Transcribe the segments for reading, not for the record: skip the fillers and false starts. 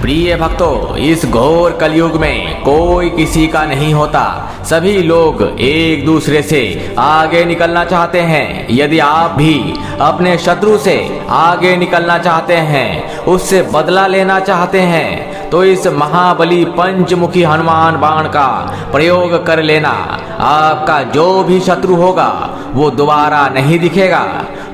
प्रिय भक्तों, इस घोर कलयुग में कोई किसी का नहीं होता। सभी लोग एक दूसरे से आगे निकलना चाहते हैं। यदि आप भी अपने शत्रु से आगे निकलना चाहते हैं, उससे बदला लेना चाहते हैं, तो इस महाबली पंचमुखी हनुमान बाण का प्रयोग कर लेना। आपका जो भी शत्रु होगा वो दोबारा नहीं दिखेगा।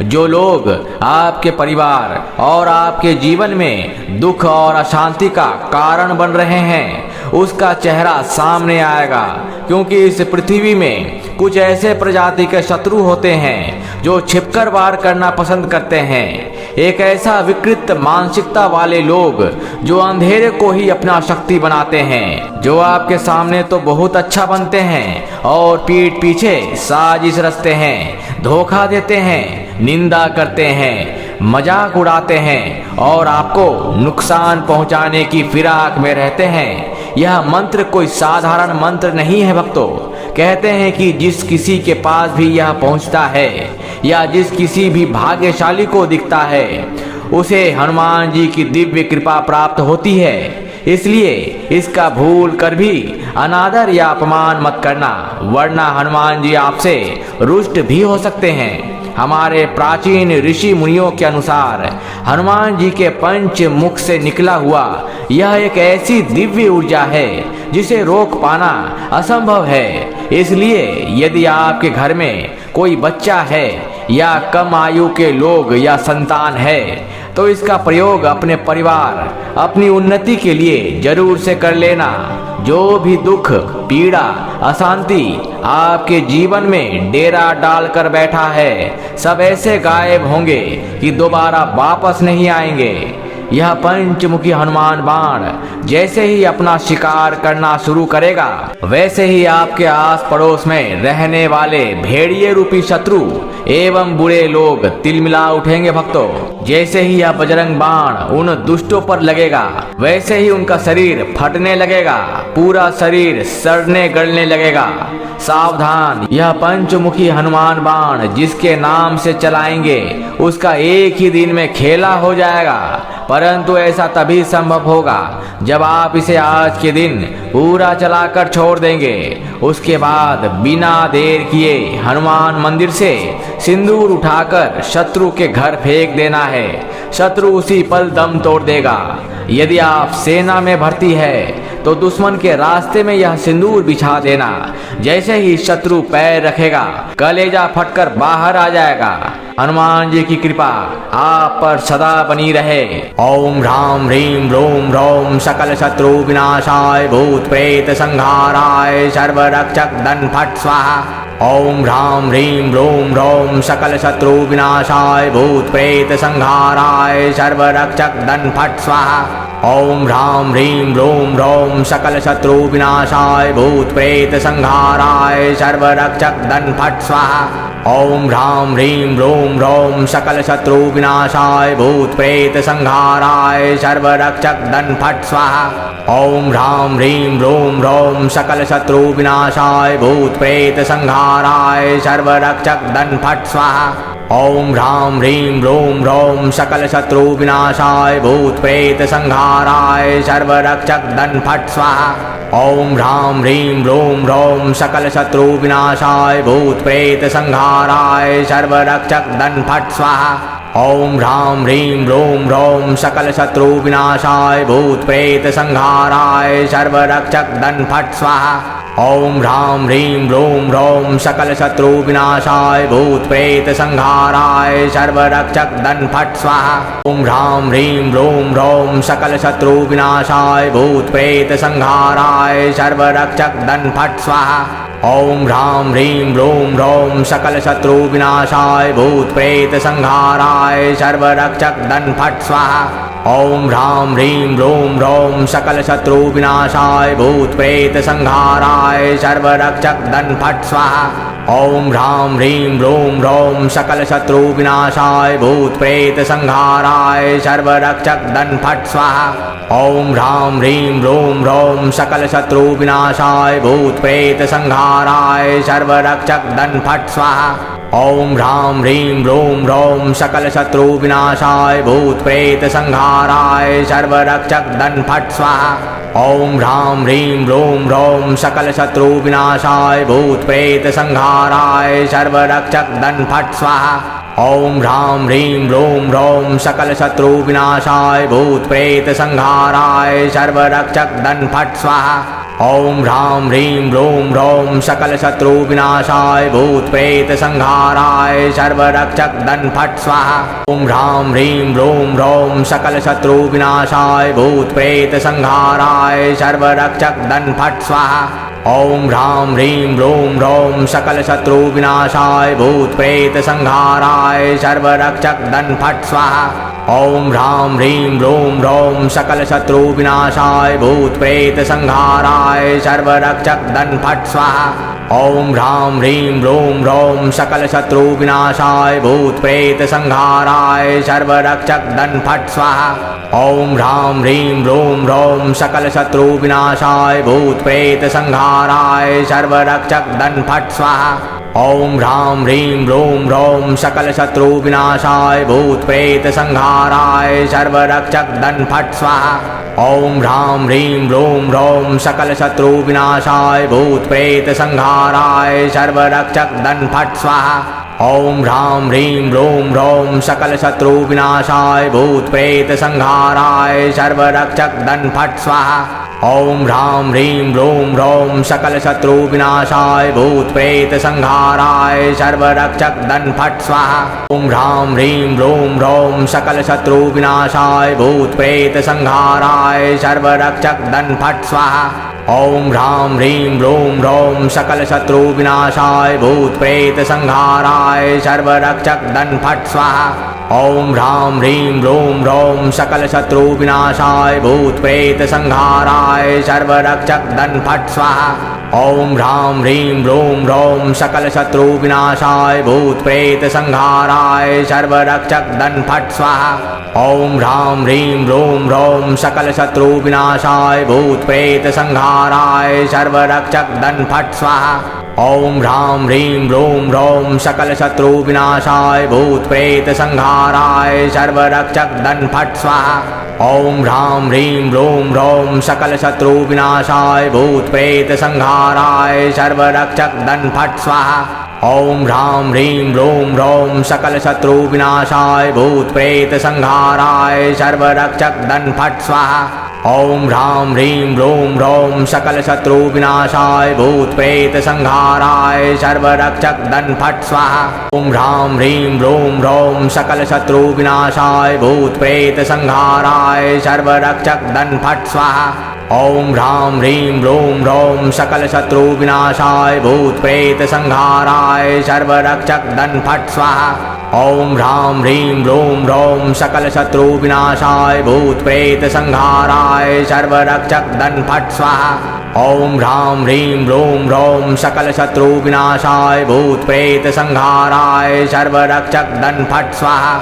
जो लोग आपके परिवार और आपके जीवन में दुख और अशांति का कारण बन रहे हैं, उसका चेहरा सामने आएगा। क्योंकि इस पृथ्वी में कुछ ऐसे प्रजाति के शत्रु होते हैं जो छिपकर वार करना पसंद करते हैं। एक ऐसा विकृत मानसिकता वाले लोग जो अंधेरे को ही अपना शक्ति बनाते हैं, जो आपके सामने तो बहुत अच्छा बनते हैं और पीठ पीछे साजिश रचते हैं, धोखा देते हैं, निंदा करते हैं, मजाक उड़ाते हैं और आपको नुकसान पहुंचाने की फिराक में रहते हैं। यह मंत्र कोई साधारण मंत्र नहीं है भक्तों। कहते हैं कि जिस किसी के पास भी यह पहुंचता है या जिस किसी भी भाग्यशाली को दिखता है, उसे हनुमान जी की दिव्य कृपा प्राप्त होती है। इसलिए इसका भूल कर भी अनादर या अपमान मत करना, वरना हनुमान जी आपसे रुष्ट भी हो सकते हैं। हमारे प्राचीन ऋषि मुनियों के अनुसार हनुमान जी के पंच मुख से निकला हुआ यह एक ऐसी दिव्य ऊर्जा है जिसे रोक पाना असंभव है। इसलिए यदि आपके घर में कोई बच्चा है या कम आयु के लोग या संतान है, तो इसका प्रयोग अपने परिवार, अपनी उन्नति के लिए जरूर से कर लेना। जो भी दुख, पीड़ा, अशांति आपके जीवन में डेरा डालकर बैठा है, सब ऐसे गायब होंगे कि दोबारा वापस नहीं आएंगे। यह पंचमुखी हनुमान बाण जैसे ही अपना शिकार करना शुरू करेगा, वैसे ही आपके आस पड़ोस में रहने वाले भेड़िए रूपी शत्रु एवं बुरे लोग तिलमिला उठेंगे भक्तों। जैसे ही यह बजरंग बाण उन दुष्टों पर लगेगा, वैसे ही उनका शरीर फटने लगेगा, पूरा शरीर सड़ने गलने लगेगा। सावधान, यह पंचमुखी हनुमान बाण जिसके नाम से चलाएंगे, उसका एक ही दिन में खेला हो जाएगा। परंतु ऐसा तभी संभव होगा जब आप इसे आज के दिन पूरा चलाकर छोड़ देंगे। उसके बाद बिना देर किए हनुमान मंदिर से सिंदूर उठाकर शत्रु के घर फेंक देना है। शत्रु उसी पल दम तोड़ देगा। यदि आप सेना में भर्ती है तो दुश्मन के रास्ते में यह सिंदूर बिछा देना। जैसे ही शत्रु पैर रखेगा, कलेजा फटकर बाहर आ जाएगा। हनुमान जी की कृपा आप पर सदा बनी रहे। ओम ह्राम ह्रीम रोम रोम सकल शत्रु विनाशाय भूत प्रेत संहाराय सर्व रक्षक धन फट स्वाहा। ओम ह्राम ह्रीम रोम रोम सकल शत्रु विनाशाय भूत प्रेत संहाराय सर्व रक्षक धन फट स्वाहा। ओम ह्राम ह्रीम रोम रोम सकल शत्रु विनाशाय भूत प्रेत संहाराय सर्व रक्षक धन फट स्वाहा। ओम ह्राम ह्रीम रोम रोम सकल शत्रु विनाशाय भूत प्रेत संहाराय सर्व रक्षक धन फट स्वाहा। ओम ह्राम ह्रीम रोम रोम सकल शत्रु विनाशाय भूत प्रेत संहाराय सर्व रक्षक धन फट स्वाहा। ओम ह्राम ह्रीम रोम रोम सकल शत्रु विनाशाय भूत प्रेत संहाराय सर्व रक्षक धन फट स्वाहा। ओम ह्राम ह्रीम रोम रोम सकल शत्रु विनाशाय भूत प्रेत संहाराय सर्व रक्षक धन फट स्वाहा। ओम ह्राम ह्रीम रोम रोम सकल शत्रु विनाशाय भूत प्रेत संहाराय सर्व रक्षक धन फट स्वाहा। ओम ह्राम ह्रीम रोम रोम सकल शत्रु विनाशाय भूत प्रेत संहाराय सर्व रक्षक धन फट स्वाहा। ओम ह्राम ह्रीम रोम रोम सकल शत्रु विनाशाय भूत प्रेत संहाराय सर्व रक्षक धन फट स्वाहा। ओम ह्राम ह्रीम रोम रोम सकल शत्रु विनाशाय भूत प्रेत संहाराय सर्व रक्षक धन फट स्वाहा। ओम ह्राम ह्रीम रोम रोम सकल शत्रु विनाशाय भूत प्रेत संहाराय सर्व रक्षक धन फट स्वाहा। ओम ह्रां ह्रीं ह्रूं ह्रौं सकल शत्रु विनाशाय भूत प्रेत संहाराय सर्वरक्षक दन फट स्वाहा। ओम ह्रां ह्रीं ह्रूं ह्रौं सकल शत्रु विनाशाय भूत प्रेत संहाराय सर्वरक्षक दन फट स्वाहा। ओम ह्रां ह्रीं ह्रूं ह्रौं सकल शत्रु विनाशाय भूत प्रेत संहाराय सर्वरक्षक दन फट स्वाहा। ओम ह्रां ह्रीं ह्रूं ह्रौं सकल शत्रु विनाशाय भूत प्रेत संहाराय सर्वरक्षक दन फट स्वाहा। ओम ह्रां ह्रीं ह्रूं ह्रौं सकल शत्रु विनाशाय भूत प्रेत संहाराय सर्वरक्षक दन फट स्वाहा। ओम ह्रां ह्रीं ह्रूं ह्रौं सकल शत्रु विनाशाय भूत प्रेत संहाराय सर्वरक्षक दन फट स्वाहा। ओम ह्रां ह्रीं ह्रूं ह्रौं सकल शत्रु विनाशाय भूत प्रेत संहाराय सर्वरक्षक दन फट स्वाहा। ओम ह्रां ह्रीं ह्रूं ह्रौं सकल शत्रु विनाशाय भूत प्रेत संहाराय सर्वरक्षक दन फट स्वाहा। ओम ह्रां ह्रीं ह्रूं ह्रौं सकल शत्रु विनाशाय भूत प्रेत संहाराय सर्वरक्षक दन फट स्वाहा। ओम ह्रां ह्रीं ह्रूं ह्रौं सकल शत्रु विनाशाय भूत प्रेत संहाराय सर्वरक्षक दन फट स्वाहा। ओम ह्रां ह्रीं ह्रूं ह्रौं सकल शत्रु विनाशाय भूत प्रेत संहाराय सर्वरक्षक दन फट स्वाहा। ओम ह्रां ह्रीं ह्रूं ह्रौं सकल शत्रु विनाशाय भूत प्रेत संहाराय सर्वरक्षक दन फट स्वाहा। ओम ह्रां ह्रीं ह्रूं ह्रौं सकल शत्रु विनाशाय भूत प्रेत संहाराय सर्वरक्षक दन फट स्वाहा। ओम ह्रां ह्रीं ह्रूं ह्रौं सकल शत्रु विनाशाय भूत प्रेत संहाराय सर्वरक्षक दन फट स्वाहा। ओम ह्रां ह्रीं ह्रूं ह्रौं सकल शत्रु विनाशाय भूत प्रेत संहाराय सर्वरक्षक दन फट स्वाहा। ओम ह्रां ह्रीं ह्रूं ह्रौं सकल शत्रु विनाशाय भूत प्रेत संहाराय सर्वरक्षक दन फट स्वाहा। ओम ह्रां ह्रीं ह्रूं ह्रौं सकल शत्रु विनाशाय भूत प्रेत संहाराय सर्वरक्षक दन फट स्वाहा। ओम ह्रां ह्रीं ह्रूं ह्रौं सकल शत्रु विनाशाय भूत प्रेत संहाराय सर्वरक्षक दन फट स्वाहा। ओम ह्रां ह्रीं ह्रूं ह्रौं सकल शत्रु विनाशाय भूत प्रेत संहाराय सर्वरक्षक दन फट स्वाहा। ओम ह्रां ह्रीं ह्रूं ह्रौं सकल शत्रु विनाशाय भूत प्रेत संहाराय सर्वरक्षक दन फट स्वाहा। ओम ह्रां ह्रीं ह्रूं ह्रौं सकल शत्रु विनाशाय भूत प्रेत संहाराय सर्वरक्षक दन फट स्वाहा। ओम ह्रां ह्रीं ह्रूं ह्रौं सकल शत्रु विनाशाय भूत प्रेत संहाराय सर्वरक्षक दन फट स्वाहा। ओम ह्रां ह्रीं ह्रूं ह्रौं सकल शत्रु विनाशाय भूत प्रेत संहाराय सर्वरक्षक दन फट स्वाहा। ओम ह्रां ह्रीं ह्रूं ह्रौं सकल शत्रु विनाशाय भूत प्रेत संहाराय सर्वरक्षक दन फट स्वाहा। ओम ह्रां ह्रीं ह्रूं ह्रौं सकल शत्रु विनाशाय भूत प्रेत संहाराय सर्वरक्षक दन फट स्वाहा। ओम ह्रां ह्रीं ह्रूं ह्रौं सकल शत्रु विनाशाय भूत प्रेत संहाराय सर्वरक्षक दन फट स्वाहा। ओम ह्रां ह्रीं ह्रूं ह्रौं सकल शत्रु विनाशाय भूत प्रेत संहाराय सर्वरक्षक दन फट स्वाहा। ओम ह्रां ह्रीं ह्रूं ह्रौं सकल शत्रु विनाशाय भूत प्रेत संहाराय सर्वरक्षक दन फट स्वाहा।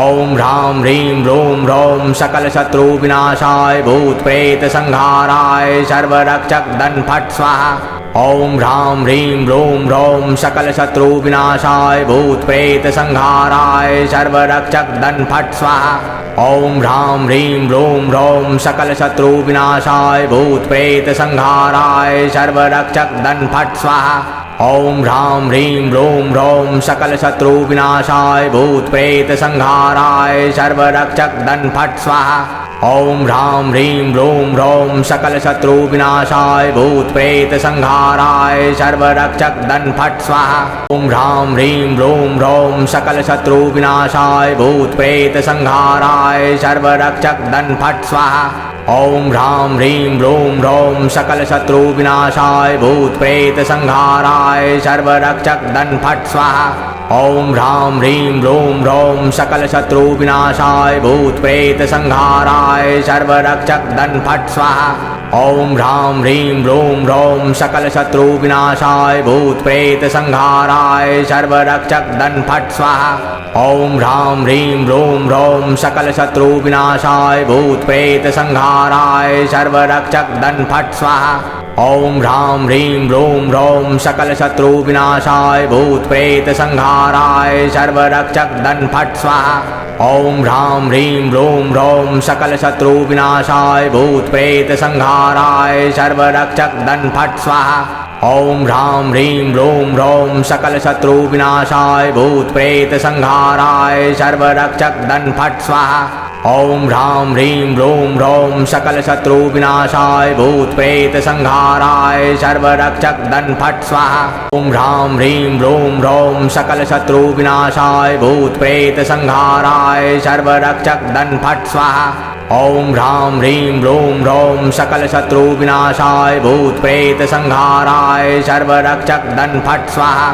ओम ह्रां ह्रीं ह्रूं ह्रौं सकल शत्रु विनाशाय भूत प्रेत संहाराय सर्वरक्षक दन फट स्वाहा। ओम ह्रां ह्रीं ह्रूं ह्रौं सकल शत्रु विनाशाय भूत प्रेत संहाराय सर्वरक्षक दन फट स्वाहा। ओम ह्रां ह्रीं ह्रूं ह्रौं सकल शत्रु विनाशाय भूत प्रेत संहाराय सर्वरक्षक दन फट स्वाहा। ओम ह्रां ह्रीं ह्रूं ह्रौं सकल शत्रु विनाशाय भूत प्रेत संहाराय सर्वरक्षक दन फट स्वाहा। ओम ह्रां ह्रीं ह्रूं ह्रौं सकल शत्रु विनाशाय भूत प्रेत संहाराय सर्वरक्षक दन फट स्वाहा। ओम ह्रां ह्रीं ह्रूं ह्रौं सकल शत्रु विनाशाय भूत प्रेत संहाराय सर्वरक्षक दन फट स्वाहा। ओम ह्रां ह्रीं ह्रूं ह्रौं सकल शत्रु विनाशाय भूत प्रेत संहाराय सर्वरक्षक दन फट स्वाहा। ओम ह्रां ह्रीं ह्रूं ह्रौं सकल शत्रु विनाशाय भूत प्रेत संहाराय सर्वरक्षक दन फट स्वाहा। ओम ह्रां ह्रीं ह्रूं ह्रौं सकल शत्रु विनाशाय भूत प्रेत संहाराय सर्वरक्षक दन फट स्वाहा। ओम ह्रां ह्रीं ह्रूं ह्रौं सकल शत्रु विनाशाय भूत प्रेत संहाराय सर्वरक्षक दन फट स्वाहा। ओम ह्रां ह्रीं ह्रूं ह्रौं सकल शत्रु विनाशाय भूत प्रेत संहाराय सर्वरक्षक दन फट स्वाहा। ओम ह्रां ह्रीं ह्रूं ह्रौं सकल शत्रु विनाशाय भूत प्रेत संहाराय सर्वरक्षक दन फट स्वाहा। ओम ह्रां ह्रीं ह्रूं ह्रौं सकल शत्रु विनाशाय भूत प्रेत संहाराय सर्वरक्षक दन फट स्वाहा। ओम ह्रां ह्रीं ह्रूं ह्रौं सकल शत्रु विनाशाय भूत प्रेत संहाराय सर्वरक्षक दन फट स्वाहा। ओम ह्रां ह्रीं ह्रूं ह्रौं सकल शत्रु विनाशाय भूत प्रेत संहाराय सर्वरक्षक दन फट स्वाहा। ओम ह्रां ह्रीं ह्रूं ह्रौं सकल शत्रु विनाशाय भूत प्रेत संहाराय सर्वरक्षक दन फट स्वाहा।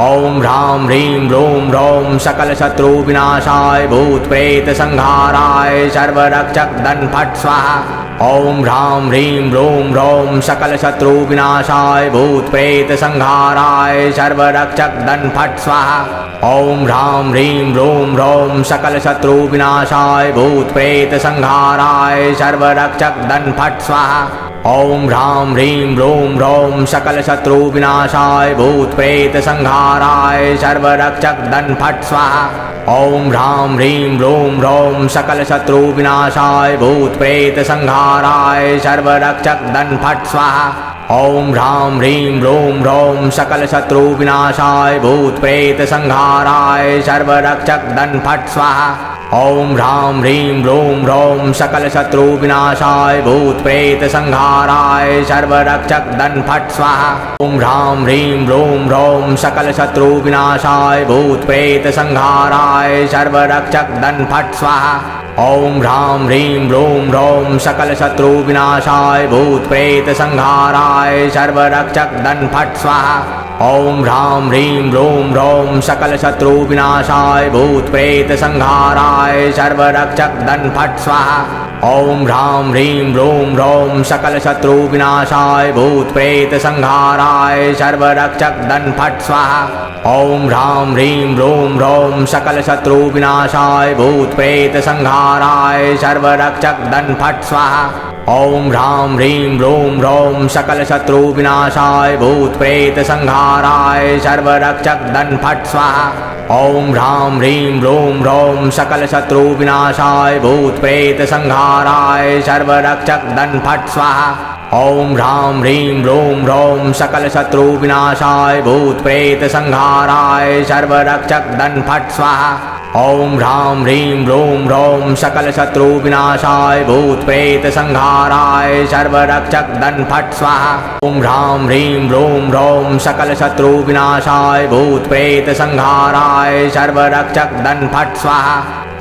ओम ह्रां ह्रीं ह्रूं ह्रौं सकल शत्रु विनाशाय भूत प्रेत संहाराय सर्वरक्षक दन फट स्वाहा। ओम ह्रां ह्रीं ह्रूं ह्रौं सकल शत्रु विनाशाय भूत प्रेत संहाराय सर्वरक्षक दन फट स्वाहा। ओम ह्रां ह्रीं ह्रूं ह्रौं सकल शत्रु विनाशाय भूत प्रेत संहाराय सर्वरक्षक दन फट स्वाहा। ओम ह्रां ह्रीं ह्रूं ह्रौं सकल शत्रु विनाशाय भूत प्रेत संहाराय सर्वरक्षक दन फट स्वाहा। ओम ह्रां ह्रीं ह्रूं ह्रौं सकल शत्रु विनाशाय भूत प्रेत संहाराय सर्वरक्षक दन फट स्वाहा। ओम ह्रां ह्रीं ह्रूं ह्रौं सकल शत्रु विनाशाय भूत प्रेत संहाराय सर्वरक्षक दन फट स्वाहा। ओम ह्रां ह्रीं ह्रूं ह्रौं सकल शत्रु विनाशाय भूत प्रेत संहाराय सर्वरक्षक दन फट स्वाहा। ओम ह्रां ह्रीं ह्रूं ह्रौं सकल शत्रु विनाशाय भूत प्रेत संहाराय सर्वरक्षक दन फट स्वाहा। ओम ह्रां ह्रीं ह्रूं ह्रौं सकल शत्रु विनाशाय भूत प्रेत संहाराय सर्वरक्षक दन फट स्वाहा। ओम ह्रां ह्रीं ह्रूं ह्रौं सकल शत्रु विनाशाय भूत प्रेत संहाराय सर्वरक्षक दन फट स्वाहा। ओम ह्रां ह्रीं ह्रूं ह्रौं सकल शत्रु विनाशाय भूत प्रेत संहाराय सर्वरक्षक दन फट स्वाहा। ओम ह्रां ह्रीं ह्रूं ह्रौं सकल शत्रु विनाशाय भूत प्रेत संहाराय सर्वरक्षक दन फट स्वाहा। ओम ह्रां ह्रीं ह्रूं ह्रौं सकल शत्रु विनाशाय भूत प्रेत संहाराय सर्वरक्षक दन फट स्वाहा। ओम ह्रां ह्रीं ह्रूं ह्रौं सकल शत्रु विनाशाय भूत प्रेत संहाराय सर्वरक्षक दन फट स्वाहा। ओम ह्रां ह्रीं ह्रूं ह्रौं सकल शत्रु विनाशाय भूत प्रेत संहाराय सर्वरक्षक दन फट स्वाहा। ओम ह्रां ह्रीं ह्रूं ह्रौं सकल शत्रु विनाशाय भूत प्रेत संहाराय सर्वरक्षक दन फट स्वाहा। ओम ह्रां ह्रीं ह्रूं ह्रौं सकल शत्रु विनाशाय भूत प्रेत संहाराय सर्वरक्षक दन फट स्वाहा।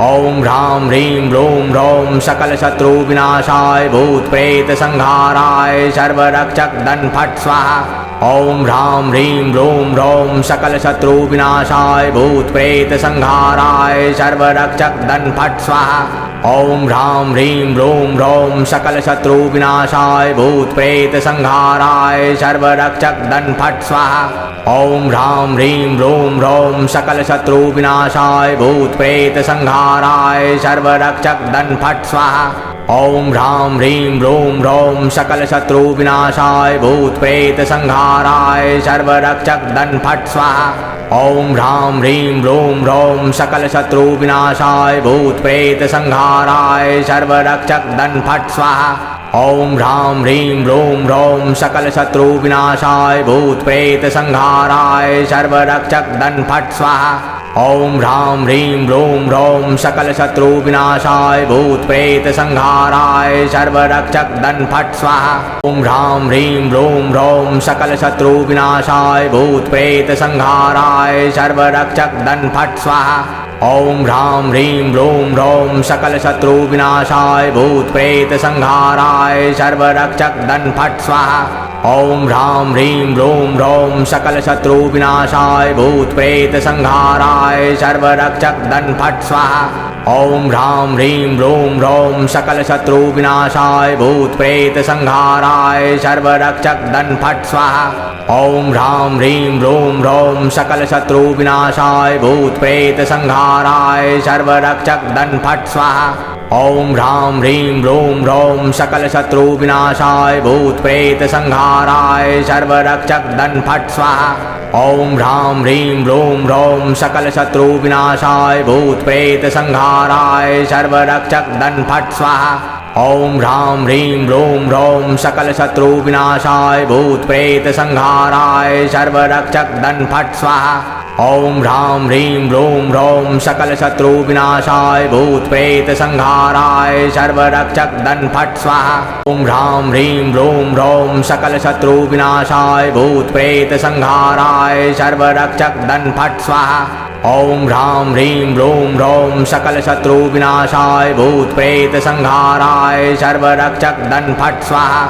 ओम ह्रां ह्रीं ह्रूं ह्रौं सकल शत्रु विनाशाय भूत प्रेत संहाराय सर्वरक्षक दन फट स्वाहा। ओम ह्रां ह्रीं ह्रूं ह्रौं सकल शत्रु विनाशाय भूत प्रेत संहाराय सर्वरक्षक दन फट स्वाहा। ओम ह्रां ह्रीं ह्रूं ह्रौं सकल शत्रु विनाशाय भूत प्रेत संहाराय सर्वरक्षक दन फट स्वाहा। ओम ह्रां ह्रीं ह्रूं ह्रौं सकल शत्रु विनाशाय भूत प्रेत संहाराय सर्वरक्षक दन फट स्वाहा। ओम ह्रां ह्रीं ह्रूं ह्रौं सकल शत्रु विनाशाय भूत प्रेत संहाराय सर्वरक्षक दन फट स्वाहा। ओम ह्रां ह्रीं ह्रूं ह्रौं सकल शत्रु विनाशाय भूत प्रेत संहाराय सर्वरक्षक दन फट स्वाहा। ओम ह्रां ह्रीं ह्रूं ह्रौं सकल शत्रु विनाशाय भूत प्रेत संहाराय सर्वरक्षक दन फट स्वाहा। ओम ह्रां ह्रीं ह्रूं ह्रौं सकल शत्रु विनाशाय भूत प्रेत संहाराय सर्वरक्षक दन फट स्वाहा। ओम ह्रां ह्रीं ह्रूं ह्रौं सकल शत्रु विनाशाय भूत प्रेत संहाराय सर्वरक्षक दन फट स्वाहा। ओम ह्रां ह्रीं ह्रूं ह्रौं सकल शत्रु विनाशाय भूत प्रेत संहाराय सर्वरक्षक दन फट स्वाहा। ओम ह्रां ह्रीं ह्रूं ह्रौं सकल शत्रु विनाशाय भूत प्रेत संहाराय सर्वरक्षक दन फट स्वाहा। ओम ह्रां ह्रीं ह्रूं ह्रौं सकल शत्रु विनाशाय भूत प्रेत संहाराय सर्वरक्षक दन फट स्वाहा। ओम ह्रां ह्रीं ह्रूं ह्रौं सकल शत्रु विनाशाय भूत प्रेत संहाराय सर्वरक्षक दन फट स्वाहा। ओम ह्रां ह्रीं ह्रूं ह्रौं सकल शत्रु विनाशाय भूत प्रेत संहाराय सर्वरक्षक दन फट स्वाहा। ओम ह्रां ह्रीं ह्रूं ह्रौं सकल शत्रु विनाशाय भूत प्रेत संहाराय सर्वरक्षक दन फट स्वाहा। ओम ह्रां ह्रीं ह्रूं ह्रौं सकल शत्रु विनाशाय भूत प्रेत संहाराय सर्वरक्षक दन फट स्वाहा। ओम ह्रां ह्रीं ह्रूं ह्रौं सकल शत्रु विनाशाय भूत प्रेत संहाराय सर्वरक्षक दन फट स्वाहा। ओम ह्रां ह्रीं ह्रूं ह्रौं सकल शत्रु विनाशाय भूत प्रेत संहाराय सर्वरक्षक दन फट स्वाहा। ओम ह्रां ह्रीं ह्रूं ह्रौं सकल शत्रु विनाशाय भूत प्रेत संहाराय सर्वरक्षक दन फट स्वाहा।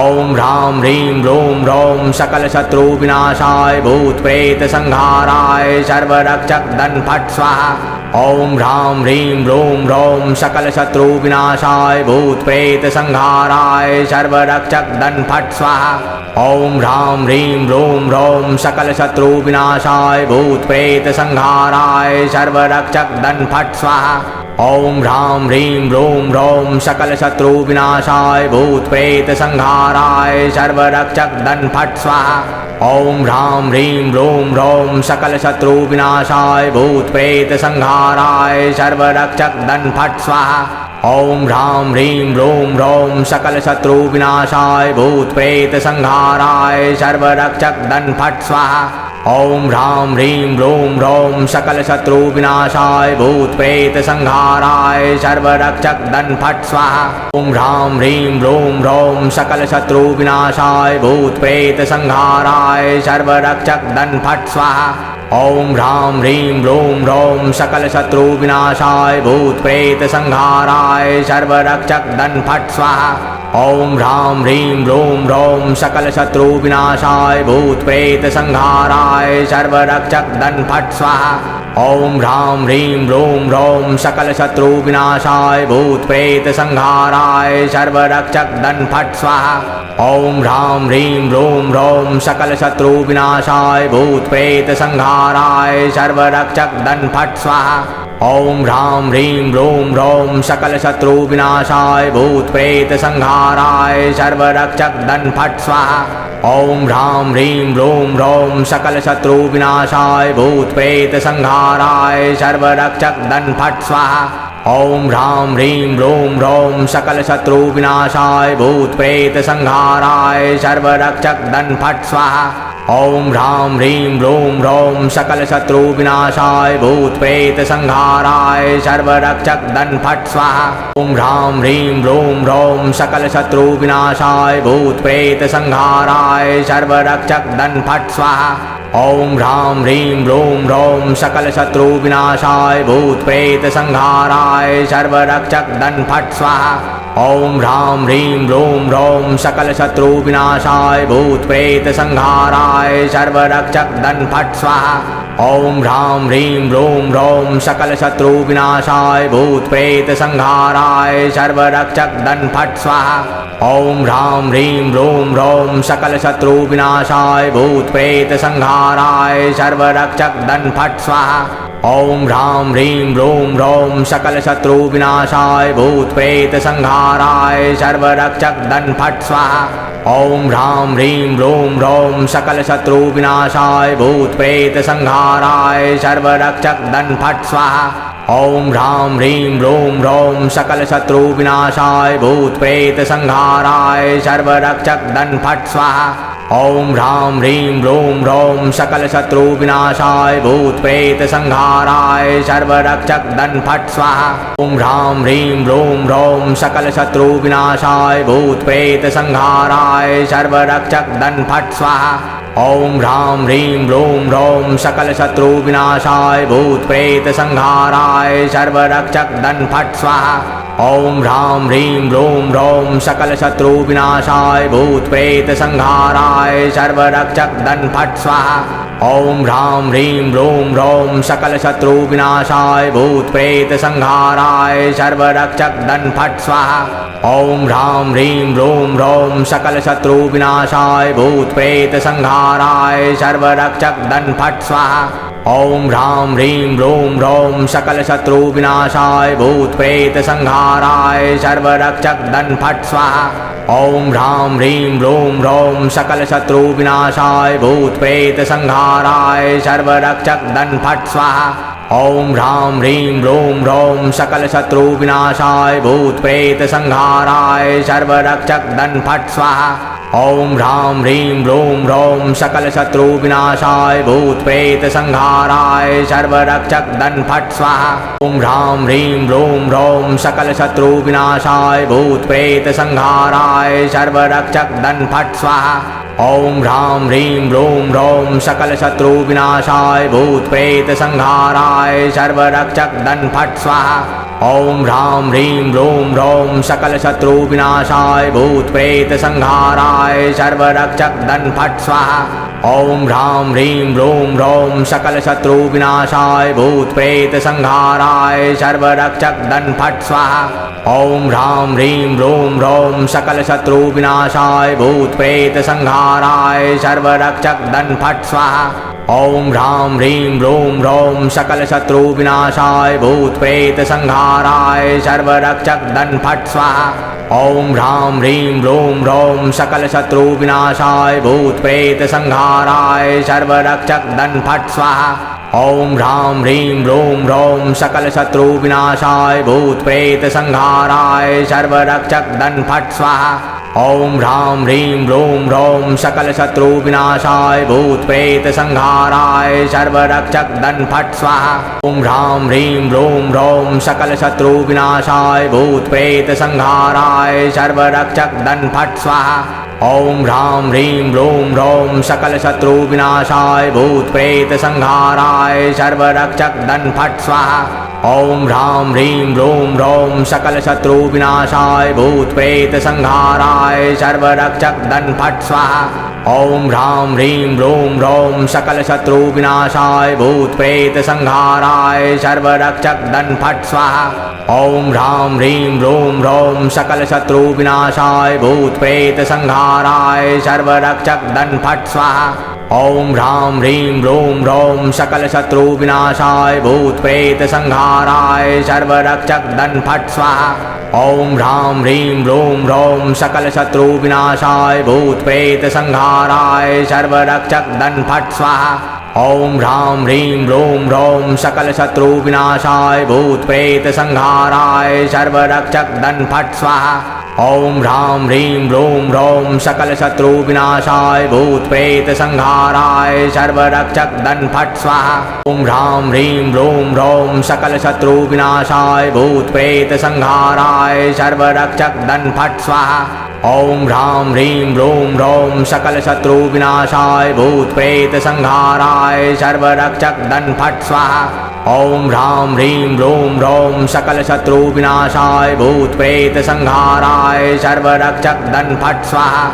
ओम ह्रां ह्रीं ह्रूं ह्रौं सकल शत्रु विनाशाय भूत प्रेत संहाराय सर्वरक्षक दन फट स्वाहा। ओम ह्रां ह्रीं ह्रूं ह्रौं सकल शत्रु विनाशाय भूत प्रेत संहाराय सर्वरक्षक दन फट स्वाहा। ओम ह्रां ह्रीं ह्रूं ह्रौं सकल शत्रु विनाशाय भूत प्रेत संहाराय सर्वरक्षक दन फट स्वाहा। ओम ह्रां ह्रीं ह्रूं ह्रौं सकल शत्रु विनाशाय भूत प्रेत संहाराय सर्वरक्षक दन फट स्वाहा। ओम ह्रां ह्रीं ह्रूं ह्रौं सकल शत्रु विनाशाय भूत प्रेत संहाराय सर्वरक्षक दन फट स्वाहा। ओम ह्रां ह्रीं ह्रूं ह्रौं सकल शत्रु विनाशाय भूत प्रेत संहाराय सर्वरक्षक दन फट स्वाहा। ओम ह्रां ह्रीं ह्रूं ह्रौं सकल शत्रु विनाशाय भूत प्रेत संहाराय सर्वरक्षक दन फट स्वाहा। ओम ह्रां ह्रीं ह्रूं ह्रौं सकल शत्रु विनाशाय भूत प्रेत संहाराय सर्वरक्षक दन फट स्वाहा। ओम ह्रां ह्रीं ह्रूं ह्रौं सकल शत्रु विनाशाय भूत प्रेत संहाराय सर्वरक्षक दन फट स्वाहा। ओम ह्रां ह्रीं ह्रूं ह्रौं सकल शत्रु विनाशाय भूत प्रेत संहाराय सर्वरक्षक दन फट स्वाहा। ओम ह्रां ह्रीं ह्रूं ह्रौं सकल शत्रु विनाशाय भूत प्रेत संहाराय सर्वरक्षक दन फट स्वाहा। ओम ह्रां ह्रीं ह्रूं ह्रौं सकल शत्रु विनाशाय भूत प्रेत संहाराय सर्वरक्षक दन फट स्वाहा। ओम ह्रां ह्रीं ह्रूं ह्रौं सकल शत्रु विनाशाय भूत प्रेत संहाराय सर्वरक्षक दन फट स्वाहा। ओम ह्रां ह्रीं ह्रूं ह्रौं सकल शत्रु विनाशाय भूत प्रेत संहाराय सर्वरक्षक दन फट स्वाहा। ओम ह्रां ह्रीं ह्रूं ह्रौं सकल शत्रु विनाशाय भूत प्रेत संहाराय सर्वरक्षक दन फट स्वाहा। ओम ह्रां ह्रीं ह्रूं ह्रौं सकल शत्रु विनाशाय भूत प्रेत संहाराय सर्वरक्षक दन फट स्वाहा। ओम ह्रां ह्रीं ह्रूं ह्रौं सकल शत्रु विनाशाय भूत प्रेत संहाराय सर्वरक्षक दन फट स्वाहा। ओम ह्रां ह्रीं ह्रूं ह्रौं सकल शत्रु विनाशाय भूत प्रेत संहाराय सर्वरक्षक दन फट स्वाहा। ओम ह्रां ह्रीं ह्रूं ह्रौं सकल शत्रु विनाशाय भूत प्रेत संहाराय सर्वरक्षक दन फट स्वाहा। ओम ह्रां ह्रीं ह्रूं ह्रौं सकल शत्रु विनाशाय भूत प्रेत संहाराय सर्वरक्षक दन फट स्वाहा। ओम ह्रां ह्रीं ह्रूं ह्रौं सकल शत्रु विनाशाय भूत प्रेत संहाराय सर्वरक्षक दन फट स्वाहा। ओम ह्रां ह्रीं ह्रूं ह्रौं सकल शत्रु विनाशाय भूत प्रेत संहाराय सर्वरक्षक दन फट स्वाहा। ओम ह्रां ह्रीं ह्रूं ह्रौं सकल शत्रु विनाशाय भूत प्रेत संहाराय सर्वरक्षक दन फट स्वाहा। ओम ह्रां ह्रीं ह्रूं ह्रौं सकल शत्रु विनाशाय भूत प्रेत संहाराय सर्वरक्षक दन फट स्वाहा। ओम ह्रां ह्रीं ह्रूं ह्रौं सकल शत्रु विनाशाय भूत प्रेत संहाराय सर्वरक्षक दन फट स्वाहा। ओम ह्रां ह्रीं ह्रूं ह्रौं सकल शत्रु विनाशाय भूत प्रेत संहाराय सर्वरक्षक दन फट स्वाहा। ओम ह्रां ह्रीं ह्रूं ह्रौं सकल शत्रु विनाशाय भूत प्रेत संहाराय सर्वरक्षक दन फट स्वाहा। ओम ह्रां ह्रीं ह्रूं ह्रौं सकल शत्रु विनाशाय भूत प्रेत संहाराय सर्वरक्षक दन फट स्वाहा। ओम ह्रां ह्रीं ह्रूं ह्रौं सकल शत्रु विनाशाय भूत प्रेत संहाराय सर्वरक्षक दन फट स्वाहा। ओम ह्रां ह्रीं ह्रूं ह्रौं सकल शत्रु विनाशाय भूत प्रेत संहाराय सर्वरक्षक दन फट स्वाहा। ओम ह्रां ह्रीं ह्रूं ह्रौं सकल शत्रु विनाशाय भूत प्रेत संहाराय सर्वरक्षक दन फट स्वाहा। ओम ह्रां ह्रीं ह्रूं ह्रौं सकल शत्रु विनाशाय भूत प्रेत संहाराय सर्वरक्षक दन फट स्वाहा। ओम ह्रां ह्रीं ह्रूं ह्रौं सकल शत्रु विनाशाय भूत प्रेत संहाराय सर्वरक्षक दन फट स्वाहा। ओम ह्रां ह्रीं ह्रूं ह्रौं सकल शत्रु विनाशाय भूत प्रेत संहाराय सर्वरक्षक दन फट स्वाहा। ओम ह्रां ह्रीं ह्रूं ह्रौं सकल शत्रु विनाशाय भूत प्रेत संहाराय सर्वरक्षक दन फट स्वाहा। ओम ह्रां ह्रीं ह्रूं ह्रौं सकल शत्रु विनाशाय भूत प्रेत संहाराय सर्वरक्षक दन फट स्वाहा। ओम ह्रां ह्रीं ह्रूं ह्रौं सकल शत्रु विनाशाय भूत प्रेत संहाराय सर्वरक्षक दन फट स्वाहा। ओम ह्रां ह्रीं ह्रूं ह्रौं सकल शत्रु विनाशाय भूत प्रेत संहाराय सर्वरक्षक दन फट स्वाहा। ओम ह्रां ह्रीं ह्रूं ह्रौं सकल शत्रु विनाशाय भूत प्रेत संहाराय सर्वरक्षक दन फट स्वाहा। ओम ह्रां ह्रीं ह्रूं ह्रौं सकल शत्रु विनाशाय भूत प्रेत संहाराय सर्वरक्षक दन फट स्वाहा। ओम ह्रां ह्रीं ह्रूं ह्रौं सकल शत्रु विनाशाय भूत प्रेत संहाराय सर्वरक्षक दन फट स्वाहा। ओम ह्रां ह्रीं ह्रूं ह्रौं सकल शत्रु विनाशाय भूत प्रेत संहाराय सर्वरक्षक दन फट स्वाहा। ओम ह्रां ह्रीं ह्रूं ह्रौं सकल शत्रु विनाशाय भूत प्रेत संहाराय सर्वरक्षक दन फट स्वाहा। ओम ह्रां ह्रीं ह्रूं ह्रौं सकल शत्रु विनाशाय भूत प्रेत संहाराय सर्वरक्षक दन फट स्वाहा। ओम ह्रां ह्रीं ह्रूं ह्रौं सकल शत्रु विनाशाय भूत प्रेत संहाराय सर्वरक्षक दन फट स्वाहा। ओम ह्रां ह्रीं ह्रूं ह्रौं सकल शत्रु विनाशाय भूत प्रेत संहाराय सर्वरक्षक दन फट स्वाहा। ओम ह्रां ह्रीं ह्रूं ह्रौं सकल शत्रु विनाशाय भूत प्रेत संहाराय सर्वरक्षक दन फट स्वाहा। ओम ह्रां ह्रीं ह्रूं ह्रौं सकल शत्रु विनाशाय भूत प्रेत संहाराय सर्वरक्षक दन फट स्वाहा। ओम ह्रां ह्रीं ह्रूं ह्रौं सकल शत्रु विनाशाय भूत प्रेत संहाराय सर्वरक्षक दन फट स्वाहा। ओम ह्रां ह्रीं ह्रूं ह्रौं सकल शत्रु विनाशाय भूत प्रेत संहाराय सर्वरक्षक दन फट स्वाहा। ओम ह्रां ह्रीं ह्रूं ह्रौं सकल शत्रु विनाशाय भूत प्रेत संहाराय सर्वरक्षक दन फट स्वाहा। ओम ह्रां ह्रीं ह्रूं ह्रौं सकल शत्रु विनाशाय भूत प्रेत संहाराय सर्वरक्षक दन फट स्वाहा। ओम ह्रां ह्रीं ह्रूं ह्रौं सकल शत्रु विनाशाय भूत प्रेत संहाराय सर्वरक्षक दन फट स्वाहा। ओम ह्रां ह्रीं ह्रूं ह्रौं सकल शत्रु विनाशाय भूत प्रेत संहाराय सर्वरक्षक दन फट स्वाहा। ओम ह्रां ह्रीं ह्रूं ह्रौं सकल शत्रु विनाशाय भूत प्रेत संहाराय सर्वरक्षक दन फट स्वाहा।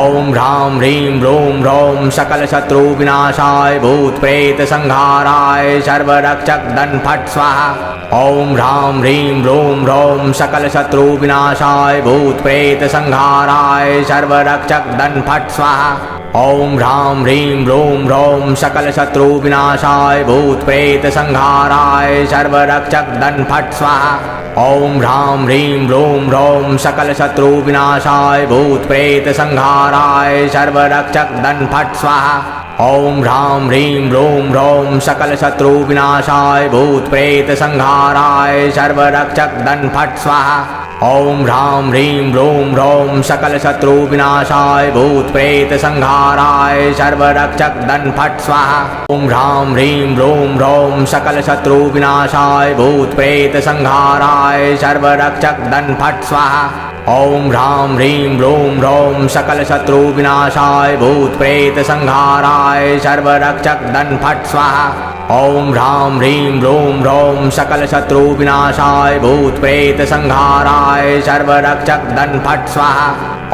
ओम ह्रां ह्रीं ह्रूं ह्रौं सकल शत्रु विनाशाय भूत प्रेत संहाराय सर्वरक्षक दन फट स्वाहा। ओम ह्रां ह्रीं ह्रूं ह्रौं सकल शत्रु विनाशाय भूत प्रेत संहाराय सर्वरक्षक दन फट स्वाहा। ओम ह्रां ह्रीं ह्रूं ह्रौं सकल शत्रु विनाशाय भूत प्रेत संहाराय सर्वरक्षक दन फट स्वाहा। ओम ह्रां ह्रीं ह्रूं ह्रौं सकल शत्रु विनाशाय भूत प्रेत संहाराय सर्वरक्षक दन फट स्वाहा। ओम ह्रां ह्रीं ह्रूं ह्रौं सकल शत्रु विनाशाय भूत प्रेत संहाराय सर्वरक्षक दन फट स्वाहा। ओम ह्रां ह्रीं ह्रूं ह्रौं सकल शत्रु विनाशाय भूत प्रेत संहाराय सर्वरक्षक दन फट स्वाहा। ओम ह्रां ह्रीं ह्रूं ह्रौं सकल शत्रु विनाशाय भूत प्रेत संहाराय सर्वरक्षक दन फट स्वाहा। ओम ह्रां ह्रीं ह्रूं ह्रौं सकल शत्रु विनाशाय भूत प्रेत संहाराय सर्वरक्षक दन फट स्वाहा। ओम ह्रां ह्रीं ह्रूं ह्रौं सकल शत्रु विनाशाय भूत प्रेत संहाराय सर्वरक्षक धन फट स्वाहा।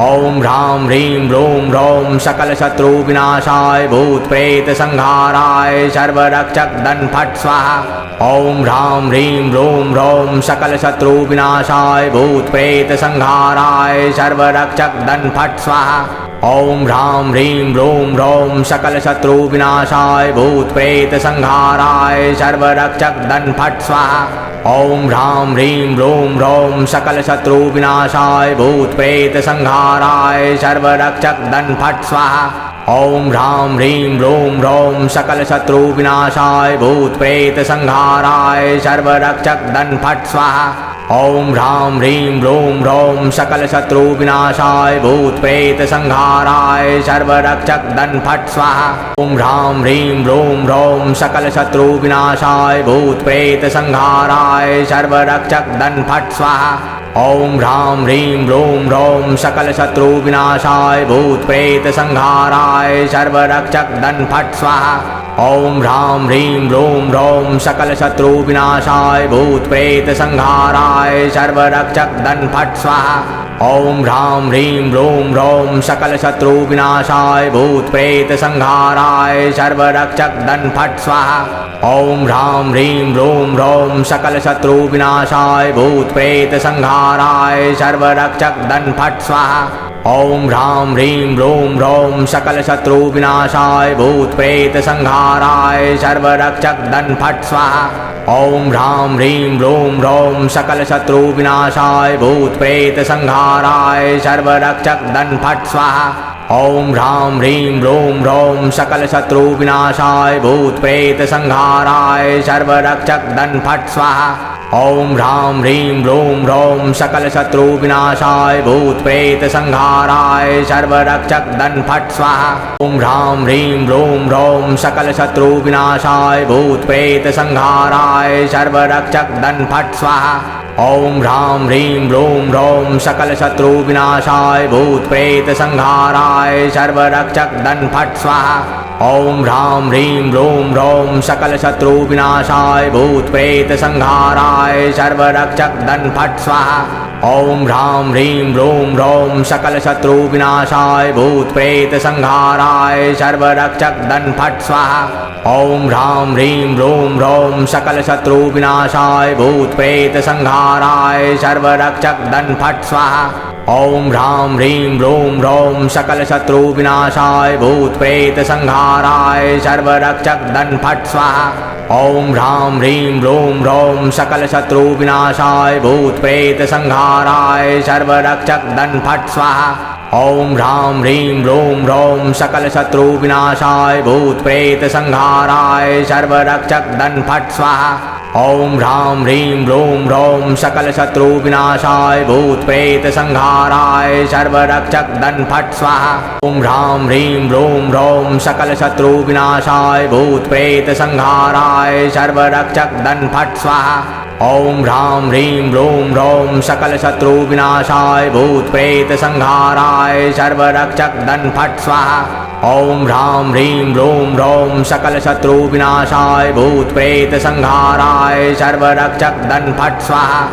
ओम ह्रां ह्रीं ह्रूं ह्रौं सकल शत्रु विनाशाय भूत प्रेत संहाराय सर्वरक्षक धन फट स्वाहा। ओम ह्रां ह्रीं ह्रूं ह्रौं सकल शत्रु विनाशाय भूत प्रेत संहाराय सर्वरक्षक धन फट स्वाहा। ओम ह्रां ह्रीं ह्रूं ह्रौं सकल शत्रु विनाशाय भूत प्रेत संहाराय सर्वरक्षक धन फट स्वाहा। ओम ह्रां ह्रीं ह्रूं ह्रौं सकल शत्रु विनाशाय भूत प्रेत संहाराय सर्वरक्षक धन फट स्वाहा। ओम ह्रां ह्रीं ह्रूं ह्रौं सकल शत्रु विनाशाय भूत प्रेत संहाराय सर्वरक्षक धन फट स्वाहा। ओम ह्रां ह्रीं ह्रूं ह्रौं सकल शत्रु विनाशाय भूत प्रेत संहाराय सर्वरक्षक धन फट स्वाहा। ओम ह्रां ह्रीं ह्रूं ह्रौं सकल शत्रु विनाशाय भूत प्रेत संहाराय सर्वरक्षक धन फट स्वाहा। ओम ह्रां ह्रीं ह्रूं ह्रौं सकल शत्रु विनाशाय भूत प्रेत संहाराय सर्वरक्षक धन फट स्वाहा। ओम ह्रां ह्रीं ह्रूं ह्रौं सकल शत्रु विनाशाय भूत प्रेत संहाराय सर्वरक्षक धन फट स्वाहा। ओम ह्रां ह्रीं ह्रूं ह्रौं सकल शत्रु विनाशाय भूत प्रेत संहाराय सर्वरक्षक धन फट स्वाहा। ओम ह्रां ह्रीं ह्रूं ह्रौं सकल शत्रु विनाशाय भूत प्रेत संहाराय सर्वरक्षक धन फट स्वाहा। ओम ह्रां ह्रीं ह्रूं ह्रौं सकल शत्रु विनाशाय भूत प्रेत संहाराय सर्वरक्षक धन फट स्वाहा। ओम ह्रां ह्रीं ह्रूं ह्रौं सकल शत्रु विनाशाय भूत प्रेत संहाराय सर्वरक्षक धन फट स्वाहा। ओम ह्रां ह्रीं ह्रूं ह्रौं सकल शत्रु विनाशाय भूत प्रेत संहाराय सर्वरक्षक धन फट स्वाहा। ओम ह्रां ह्रीं ह्रूं ह्रौं सकल शत्रु विनाशाय भूत प्रेत संहाराय सर्वरक्षक धन फट स्वाहा। ओम ह्रां ह्रीं ह्रूं ह्रौं सकल शत्रु विनाशाय भूत प्रेत संहाराय सर्वरक्षक धन फट स्वाहा। ओम ह्रां ह्रीं ह्रूं ह्रौं सकल शत्रु विनाशाय भूत प्रेत संहाराय सर्वरक्षक धन फट स्वाहा। ओम ह्रां ह्रीं ह्रूं ह्रौं सकल शत्रु विनाशाय भूत प्रेत संहाराय सर्वरक्षक धन फट स्वाहा। ओम ह्रां ह्रीं ह्रूं ह्रौं सकल शत्रु विनाशाय भूत प्रेत संहाराय सर्वरक्षक धन फट स्वाहा। ओम ह्रां ह्रीं ह्रूं ह्रौं सकल शत्रु विनाशाय भूत प्रेत संहाराय सर्वरक्षक धन फट स्वाहा। ओम ह्रां ह्रीं ह्रूं ह्रौं सकल शत्रु विनाशाय भूत प्रेत संहाराय सर्वरक्षक धन फट स्वाहा। ओम ह्रां ह्रीं ह्रूं ह्रौं सकल शत्रु विनाशाय भूत प्रेत संहाराय सर्वरक्षक धन फट स्वाहा। ओम ह्रां ह्रीं ह्रूं ह्रौं सकल शत्रु विनाशाय भूत प्रेत संहाराय सर्वरक्षक धन फट स्वाहा। ओम ह्रां ह्रीं ह्रूं ह्रौं सकल शत्रु विनाशाय भूत प्रेत संहाराय सर्वरक्षक धन फट स्वाहा। ओम ह्रां ह्रीं ह्रूं ह्रौं सकल शत्रु विनाशाय भूत प्रेत संहाराय सर्वरक्षक धन फट स्वाहा। ओम ह्रां ह्रीं ह्रूं ह्रौं सकल शत्रु विनाशाय भूत प्रेत संहाराय सर्वरक्षक धन फट स्वाहा। ओम ह्रां ह्रीं ह्रूं ह्रौं सकल शत्रु विनाशाय भूत प्रेत संहाराय सर्वरक्षक धन फट स्वाहा।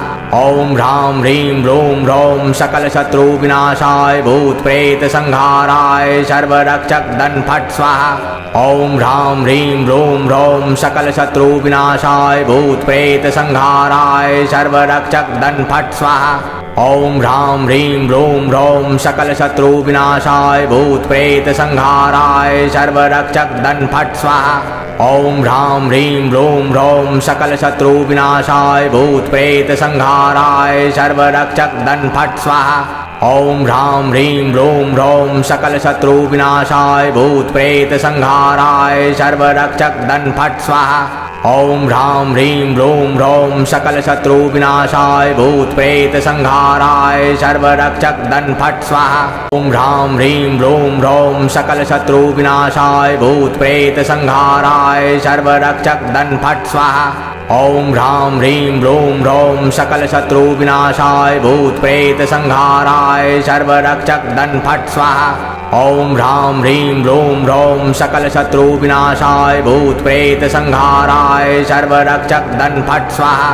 ओम ह्रां ह्रीं ह्रूं ह्रौं सकल शत्रु विनाशाय भूत प्रेत संहाराय सर्वरक्षक धन फट स्वाहा। ओम ह्रां ह्रीं ह्रूं ह्रौं सकल शत्रु विनाशाय भूत प्रेत संहाराय सर्वरक्षक धन फट स्वाहा। ओम ह्रां ह्रीं ह्रूं ह्रौं सकल शत्रु विनाशाय भूत प्रेत संहाराय सर्वरक्षक धन फट स्वाहा। ओम ह्रां ह्रीं ह्रूं ह्रौं सकल शत्रु विनाशाय भूत प्रेत संहाराय सर्वरक्षक धन फट स्वाहा। ओम ह्रां ह्रीं ह्रूं ह्रौं सकल शत्रु विनाशाय भूत प्रेत संहाराय सर्वरक्षक धन फट स्वाहा। ओम ह्रां ह्रीं ह्रूं ह्रौं सकल शत्रु विनाशाय भूत प्रेत संहाराय सर्वरक्षक धन फट स्वाहा। ओम ह्रां ह्रीं ह्रूं ह्रौं सकल शत्रु विनाशाय भूत प्रेत संहाराय सर्वरक्षक धन फट स्वाहा। ओम ह्रां ह्रीं ह्रूं ह्रौं सकल शत्रु विनाशाय भूत प्रेत संहाराय सर्वरक्षक धन फट स्वाहा। ओम ह्रां ह्रीं ब्लूं ह्रौं सकल शत्रु विनाशाय भूत प्रेत संहाराय सर्वरक्षक धन फट स्वाहा।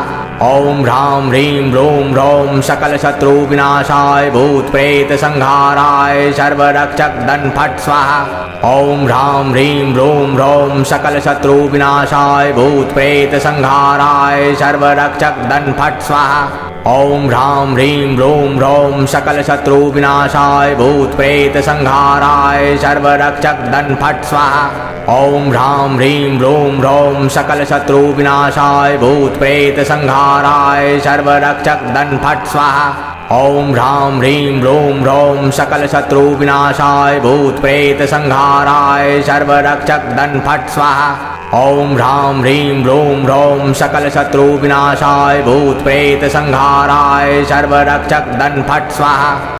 ओम ह्रां ह्रीं ब्लूं ह्रौं सकल शत्रु विनाशाय भूत प्रेत संहाराय सर्वरक्षक धन फट स्वाहा। ओम ह्रां ह्रीं ब्लूं ह्रौं सकल शत्रु विनाशाय भूत प्रेत संहाराय सर्वरक्षक धन फट स्वाहा। ओम ह्रां ह्रीं ब्लूं ह्रौं सकल शत्रु विनाशाय भूत प्रेत संहाराय सर्वरक्षक धन फट स्वाहा। ओम ह्रां ह्रीं ब्लूं ह्रौं सकल शत्रु विनाशाय भूत प्रेत संहाराय सर्वरक्षक धन फट स्वाहा। ओम ह्रां ह्रीं ब्लूं ह्रौं सकल शत्रु विनाशाय भूत प्रेत संहाराय सर्वरक्षक धन फट स्वाहा। ओम ह्रां ह्रीं ब्लूं ह्रौं सकल शत्रु विनाशाय भूत प्रेत संहाराय सर्वरक्षक धन फट स्वाहा।